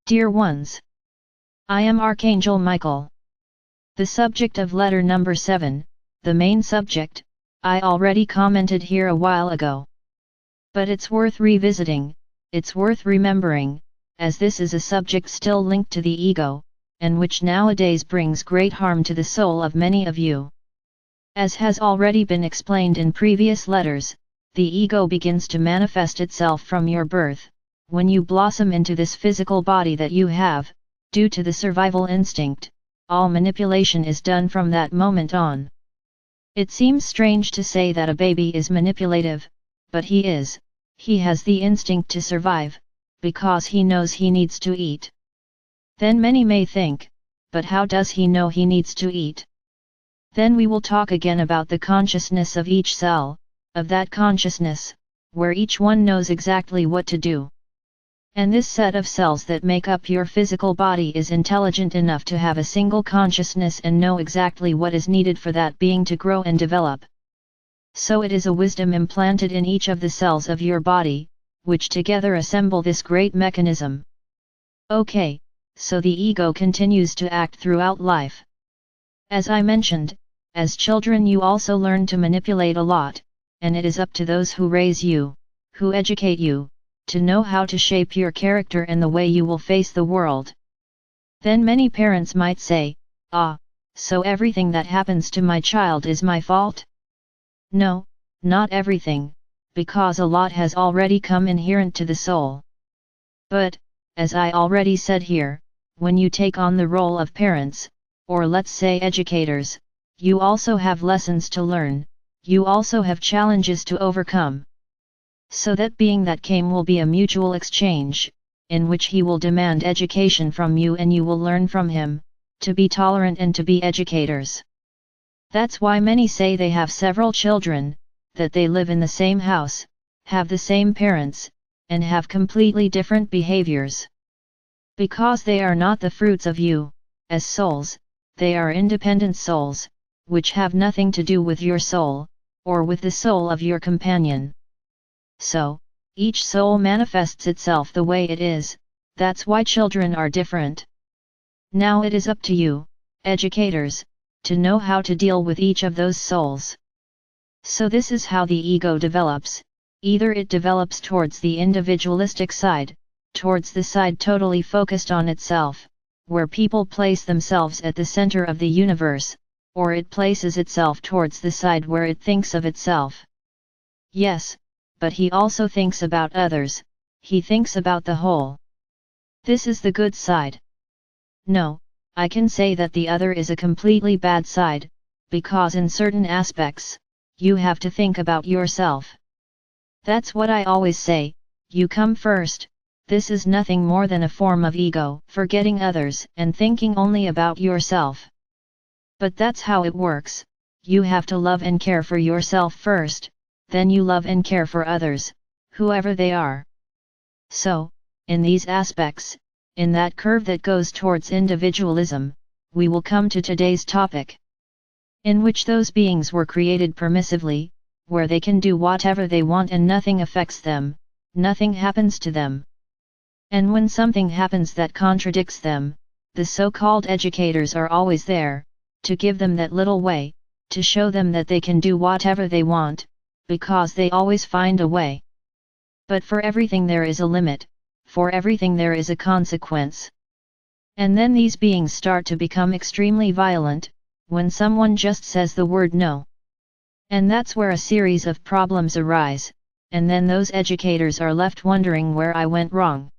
Dear ones, I am Archangel Michael. The subject of letter number 7, the main subject, I already commented here a while ago. But it's worth revisiting, it's worth remembering, as this is a subject still linked to the ego, and which nowadays brings great harm to the soul of many of you. As has already been explained in previous letters, the ego begins to manifest itself from your birth, when you blossom into this physical body that you have. Due to the survival instinct, all manipulation is done from that moment on. It seems strange to say that a baby is manipulative, but he is. He has the instinct to survive, because he knows he needs to eat. Then many may think, but how does he know he needs to eat? Then we will talk again about the consciousness of each cell, of that consciousness, where each one knows exactly what to do. And this set of cells that make up your physical body is intelligent enough to have a single consciousness and know exactly what is needed for that being to grow and develop. So it is a wisdom implanted in each of the cells of your body, which together assemble this great mechanism. Okay, so the ego continues to act throughout life. As I mentioned, as children you also learn to manipulate a lot, and it is up to those who raise you, who educate you, to know how to shape your character and the way you will face the world. Then many parents might say, so everything that happens to my child is my fault? No, not everything, because a lot has already come inherent to the soul. But, as I already said here, when you take on the role of parents, or let's say educators, you also have lessons to learn, you also have challenges to overcome. So that being that came will be a mutual exchange, in which he will demand education from you and you will learn from him, to be tolerant and to be educators. That's why many say they have several children, that they live in the same house, have the same parents, and have completely different behaviors. Because they are not the fruits of you, as souls, they are independent souls, which have nothing to do with your soul, or with the soul of your companion. So, each soul manifests itself the way it is, that's why children are different. Now it is up to you, educators, to know how to deal with each of those souls. So this is how the ego develops, either it develops towards the individualistic side, towards the side totally focused on itself, where people place themselves at the center of the universe, or it places itself towards the side where it thinks of itself. Yes, but he also thinks about others, he thinks about the whole. This is the good side. No, I can say that the other is a completely bad side, because in certain aspects, you have to think about yourself. That's what I always say, you come first. This is nothing more than a form of ego, forgetting others and thinking only about yourself. But that's how it works, you have to love and care for yourself first, then you love and care for others, whoever they are. So, in these aspects, in that curve that goes towards individualism, we will come to today's topic. In which those beings were created permissively, where they can do whatever they want and nothing affects them, nothing happens to them. And when something happens that contradicts them, the so-called educators are always there, to give them that little way, to show them that they can do whatever they want, because they always find a way. But for everything there is a limit, for everything there is a consequence. And then these beings start to become extremely violent, when someone just says the word no. And that's where a series of problems arise, and then those educators are left wondering where I went wrong.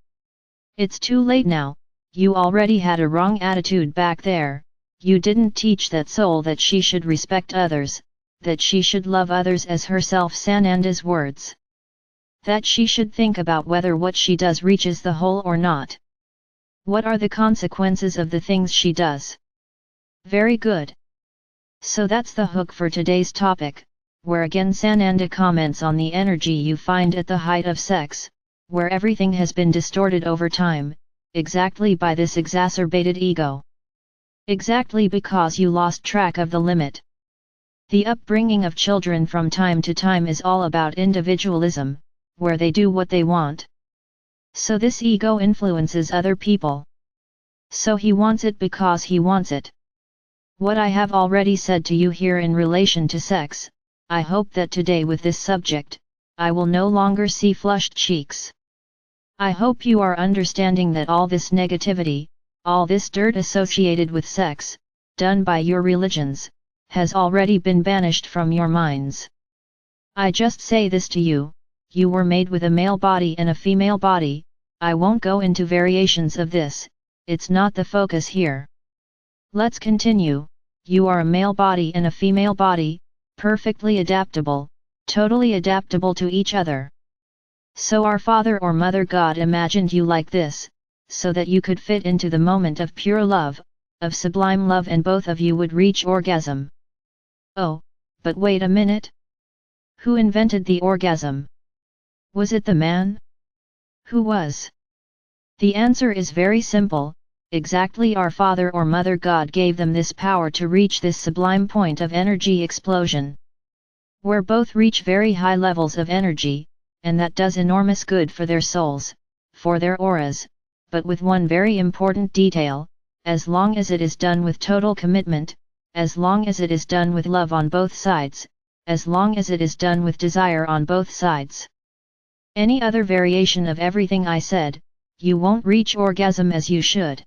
It's too late now, you already had a wrong attitude back there, you didn't teach that soul that she should respect others, that she should love others as herself, Sananda's words. That she should think about whether what she does reaches the whole or not. What are the consequences of the things she does? Very good. So that's the hook for today's topic, where again Sananda comments on the energy you find at the height of sex, where everything has been distorted over time, exactly by this exacerbated ego. Exactly because you lost track of the limit. The upbringing of children from time to time is all about individualism, where they do what they want. So this ego influences other people. So he wants it because he wants it. What I have already said to you here in relation to sex, I hope that today with this subject, I will no longer see flushed cheeks. I hope you are understanding that all this negativity, all this dirt associated with sex, done by your religions, has already been banished from your minds. I just say this to you, you were made with a male body and a female body. I won't go into variations of this, it's not the focus here. Let's continue. You are a male body and a female body, perfectly adaptable, totally adaptable to each other. So our Father or Mother God imagined you like this, so that you could fit into the moment of pure love, of sublime love, and both of you would reach orgasm. Oh, but wait a minute. Who invented the orgasm? Was it the man? Who was? The answer is very simple. Exactly, our Father or Mother God gave them this power to reach this sublime point of energy explosion, where both reach very high levels of energy, and that does enormous good for their souls, for their auras, but with one very important detail: as long as it is done with total commitment, as long as it is done with love on both sides, as long as it is done with desire on both sides. Any other variation of everything I said, you won't reach orgasm as you should.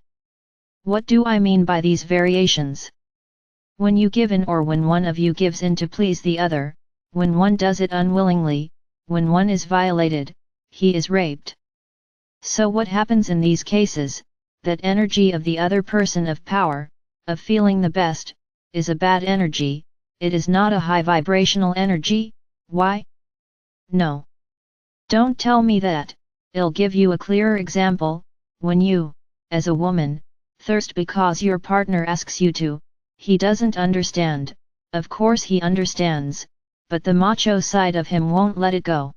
What do I mean by these variations? When you give in, or when one of you gives in to please the other, when one does it unwillingly, when one is violated, he is raped. So what happens in these cases? That energy of the other person of power, of feeling the best, is a bad energy, it is not a high vibrational energy. Why? No. Don't tell me that. I'll give you a clearer example. When you, as a woman, thirst because your partner asks you to, he doesn't understand. Of course he understands, but the macho side of him won't let it go.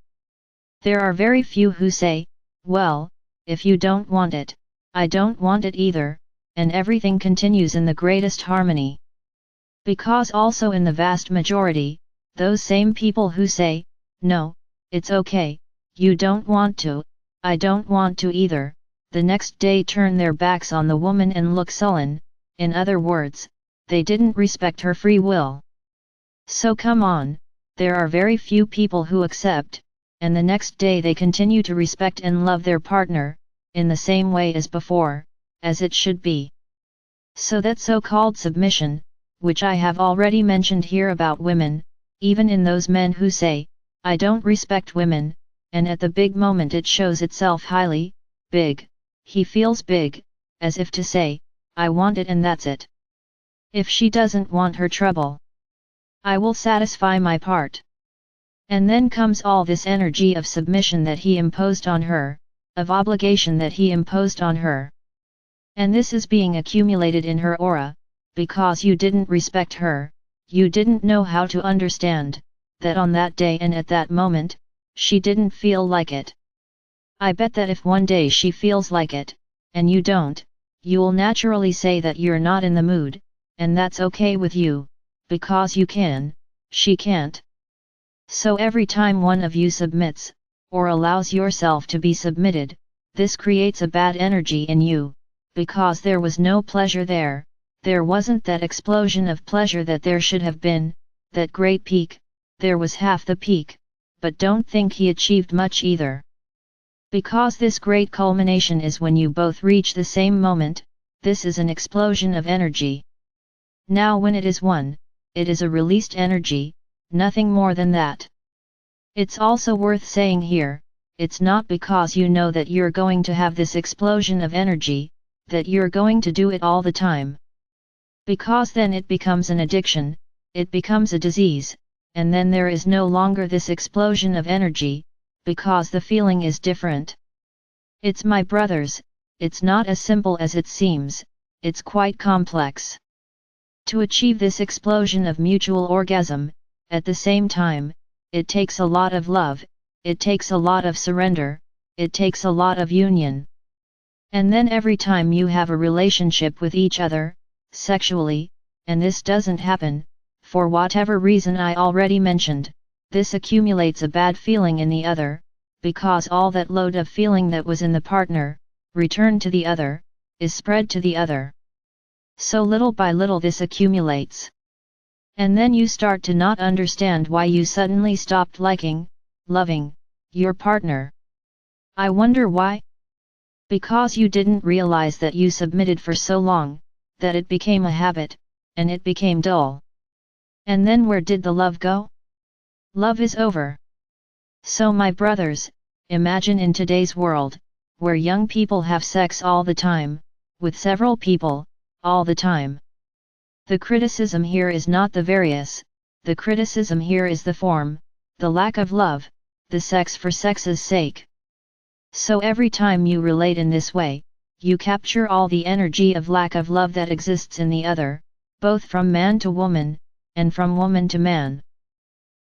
There are very few who say, well, if you don't want it, I don't want it either, and everything continues in the greatest harmony. Because also in the vast majority, those same people who say, no, it's okay, you don't want to, I don't want to either, the next day turn their backs on the woman and look sullen. In other words, they didn't respect her free will. So come on, there are very few people who accept, and the next day they continue to respect and love their partner, in the same way as before, as it should be. So that so-called submission, which I have already mentioned here about women, even in those men who say, I don't respect women, and at the big moment it shows itself highly, big, he feels big, as if to say, I want it and that's it. If she doesn't want her trouble, I will satisfy my part. And then comes all this energy of submission that he imposed on her, of obligation that he imposed on her. And this is being accumulated in her aura, because you didn't respect her, you didn't know how to understand, that on that day and at that moment, she didn't feel like it. I bet that if one day she feels like it, and you don't, you'll naturally say that you're not in the mood, and that's okay with you, because you can, she can't. So every time one of you submits, or allows yourself to be submitted, this creates a bad energy in you, because there was no pleasure there, there wasn't that explosion of pleasure that there should have been, that great peak, there was half the peak, but don't think he achieved much either. Because this great culmination is when you both reach the same moment, this is an explosion of energy. Now when it is one, it is a released energy, nothing more than that. It's also worth saying here, it's not because you know that you're going to have this explosion of energy, that you're going to do it all the time. Because then it becomes an addiction, it becomes a disease, and then there is no longer this explosion of energy, because the feeling is different. It's my brothers, it's not as simple as it seems, it's quite complex. To achieve this explosion of mutual orgasm, at the same time, it takes a lot of love, it takes a lot of surrender, it takes a lot of union. And then every time you have a relationship with each other, sexually, and this doesn't happen, for whatever reason I already mentioned, this accumulates a bad feeling in the other, because all that load of feeling that was in the partner, returned to the other, is spread to the other. So little by little this accumulates. And then you start to not understand why you suddenly stopped liking, loving, your partner. I wonder why? Because you didn't realize that you submitted for so long, that it became a habit, and it became dull. And then where did the love go? Love is over. So my brothers, imagine in today's world, where young people have sex all the time, with several people, all the time. The criticism here is not the various, the criticism here is the form, the lack of love, the sex for sex's sake. So every time you relate in this way, you capture all the energy of lack of love that exists in the other, both from man to woman, and from woman to man.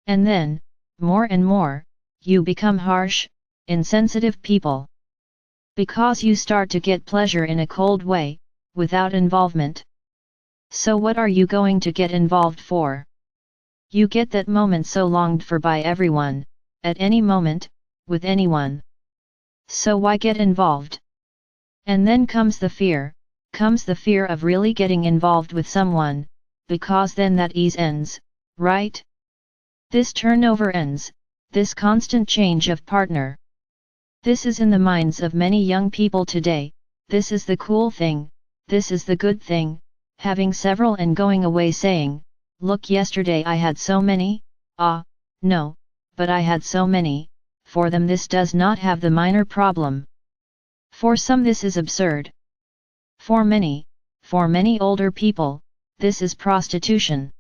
And then, more and more, you become harsh, insensitive people. Because you start to get pleasure in a cold way, without involvement. So what are you going to get involved for? You get that moment so longed for by everyone, at any moment, with anyone. So why get involved? And then comes the fear of really getting involved with someone, because then that ease ends, right? This turnover ends, this constant change of partner. This is in the minds of many young people today, this is the cool thing, this is the good thing, having several and going away saying, look, yesterday I had so many, no, but I had so many. For them this does not have the minor problem. For some this is absurd. For many older people, this is prostitution.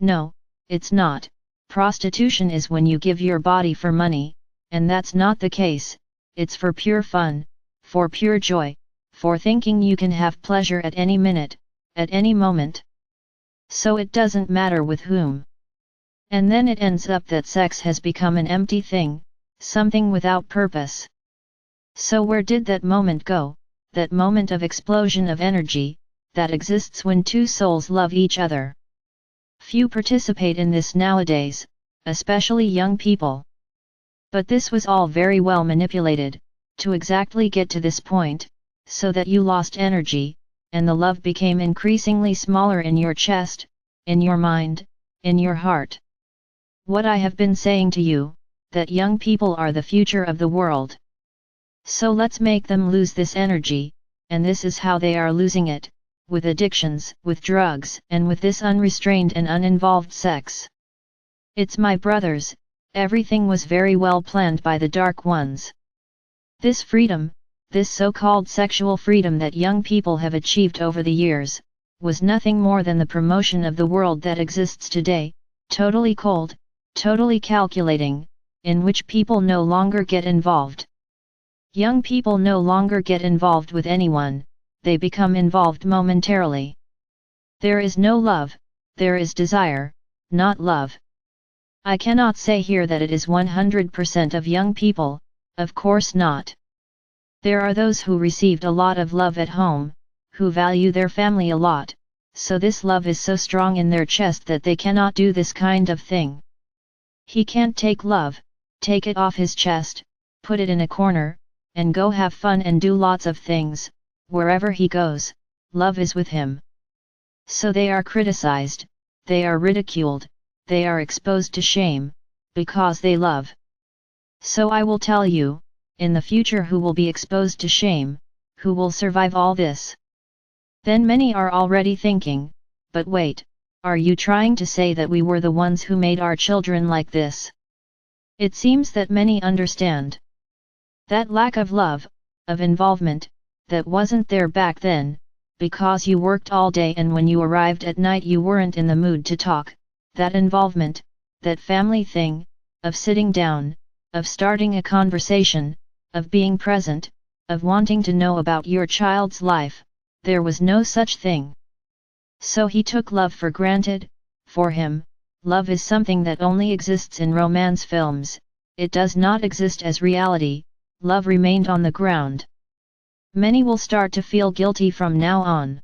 No, it's not. Prostitution is when you give your body for money, and that's not the case, it's for pure fun, for pure joy, for thinking you can have pleasure at any minute, at any moment. So it doesn't matter with whom. And then it ends up that sex has become an empty thing, something without purpose. So where did that moment go, that moment of explosion of energy, that exists when two souls love each other? Few participate in this nowadays, especially young people. But this was all very well manipulated, to exactly get to this point, so that you lost energy, and the love became increasingly smaller in your chest, in your mind, in your heart. What I have been saying to you, that young people are the future of the world. So let's make them lose this energy, and this is how they are losing it, with addictions, with drugs, and with this unrestrained and uninvolved sex. It's my brothers, everything was very well planned by the dark ones. This freedom, this so-called sexual freedom that young people have achieved over the years, was nothing more than the promotion of the world that exists today, totally cold, totally calculating, in which people no longer get involved. Young people no longer get involved with anyone, they become involved momentarily. There is no love, there is desire, not love. I cannot say here that it is 100% of young people, of course not. There are those who received a lot of love at home, who value their family a lot, so this love is so strong in their chest that they cannot do this kind of thing. He can't take love, take it off his chest, put it in a corner, and go have fun and do lots of things. Wherever he goes, love is with him. So they are criticized, they are ridiculed, they are exposed to shame, because they love. So I will tell you, in the future who will be exposed to shame, who will survive all this. Then many are already thinking, but wait, are you trying to say that we were the ones who made our children like this? It seems that many understand. That lack of love, of involvement, that wasn't there back then, because you worked all day and when you arrived at night you weren't in the mood to talk, that involvement, that family thing, of sitting down, of starting a conversation, of being present, of wanting to know about your child's life, there was no such thing. So he took love for granted. For him, love is something that only exists in romance films, it does not exist as reality. Love remained on the ground. Many will start to feel guilty from now on.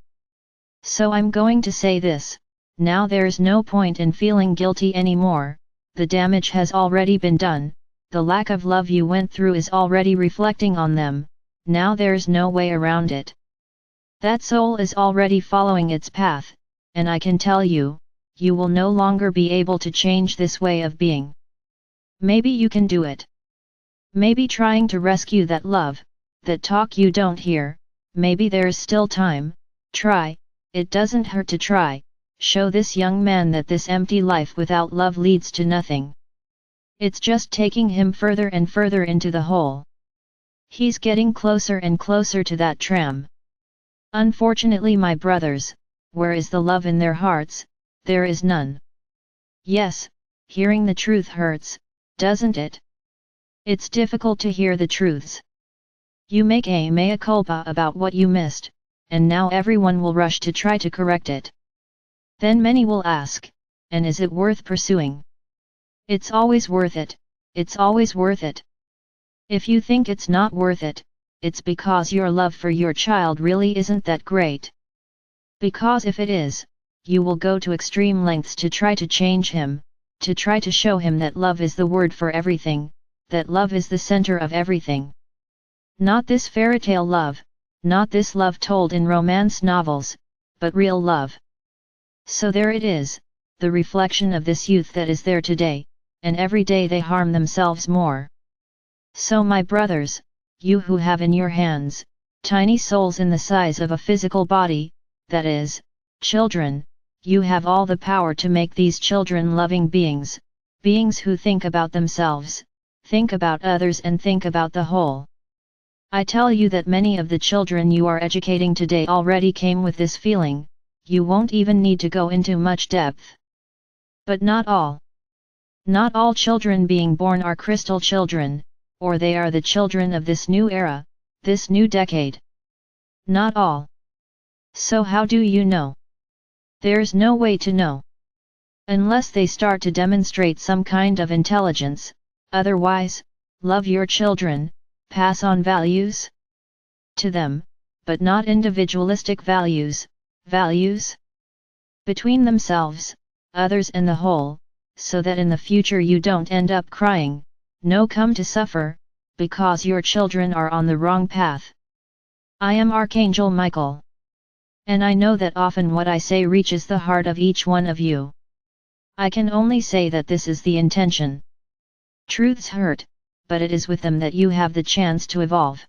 So I'm going to say this, now there's no point in feeling guilty anymore, the damage has already been done, the lack of love you went through is already reflecting on them, now there's no way around it. That soul is already following its path, and I can tell you, you will no longer be able to change this way of being. Maybe you can do it. Maybe trying to rescue that love, that talk you don't hear, maybe there's still time, try, it doesn't hurt to try, show this young man that this empty life without love leads to nothing. It's just taking him further and further into the hole. He's getting closer and closer to that tram. Unfortunately, my brothers, where is the love in their hearts? There is none. Yes, hearing the truth hurts, doesn't it? It's difficult to hear the truths. You make a mea culpa about what you missed, and now everyone will rush to try to correct it. Then many will ask, and is it worth pursuing? It's always worth it, it's always worth it. If you think it's not worth it, it's because your love for your child really isn't that great. Because if it is, you will go to extreme lengths to try to change him, to try to show him that love is the word for everything, that love is the center of everything. Not this fairy tale love, not this love told in romance novels, but real love. So there it is, the reflection of this youth that is there today, and every day they harm themselves more. So my brothers, you who have in your hands, tiny souls in the size of a physical body, that is, children, you have all the power to make these children loving beings, beings who think about themselves, think about others and think about the whole. I tell you that many of the children you are educating today already came with this feeling, you won't even need to go into much depth. But not all. Not all children being born are crystal children, or they are the children of this new era, this new decade. Not all. So how do you know? There's no way to know. Unless they start to demonstrate some kind of intelligence, otherwise, love your children, pass on values to them, but not individualistic values, values between themselves, others and the whole, so that in the future you don't end up crying, no come to suffer, because your children are on the wrong path. I am Archangel Michael. And I know that often what I say reaches the heart of each one of you. I can only say that this is the intention. Truths hurt, but it is with them that you have the chance to evolve.